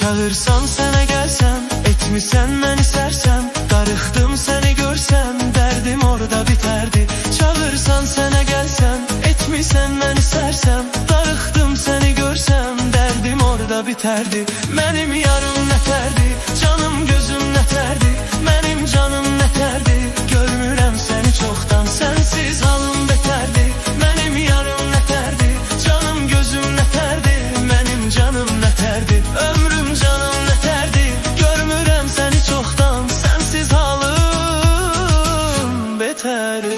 Çağırsan sənə gəlsəm, etmisən məni sərsəm. Darıxdım səni görsəm, dərdim orada bitərdi. Çağırsan sənə gəlsəm, etmisən məni sərsəm. Darıxdım səni görsəm, dərdim orada bitərdi. Mənim yarım nətərdi, canım gözüm nətərdi. Mənim canım nətərdi, görmürəm səni çoxdan. Sənsiz halım betərdi. Mənim yarım nətərdi, canım gözüm nətərdi. Mənim canım nətərdi, ömrüm canım nətərdi. Görmürəm səni çoxdan, sənsiz halım betərdi.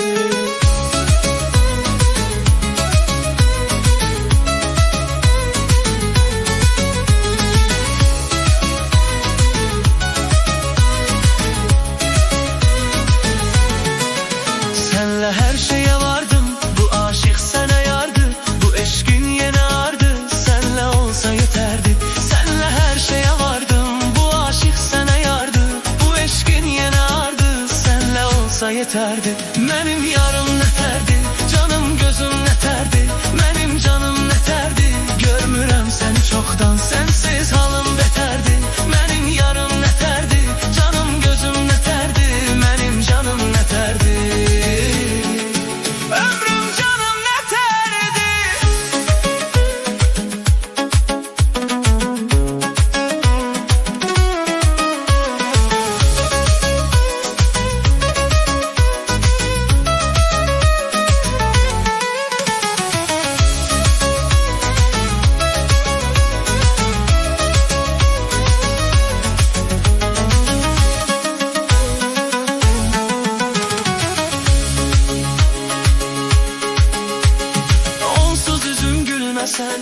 Her şeye vardım, bu aşık sana yardı. Bu eşkin yine ardı, senle olsa yeterdi. Senle her şeye vardım, bu aşık sana yardı. Bu eşkin yine ardı, senle olsa yeterdi. Benim yarım neterdi, canım gözüm neterdi. Benim canım neterdi, görmürəm seni çoktan. Sensiz halım beterdi. Benim yarım neterdi, canım gözüm neterdi. Benim canım neterdi.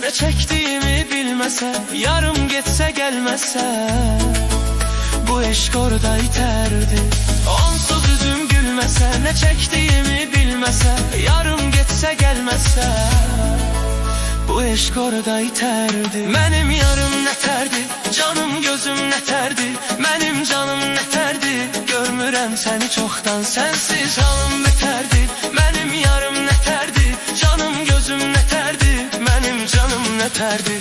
Ne çektiğimi bilmese, yarım geçse gelmese, bu eşk orada iterdi. Onsuz yüzüm gülmese, ne çektiğimi bilmese, yarım geçse gelmese, bu eşk orada iterdi. Benim yarım neterdi, canım gözüm neterdi. Benim canım neterdi, görmürəm seni çoktan. Sensiz halım beterdi. Benim yarım neterdi, canım gözüm neterdi. Benim canım neterdi.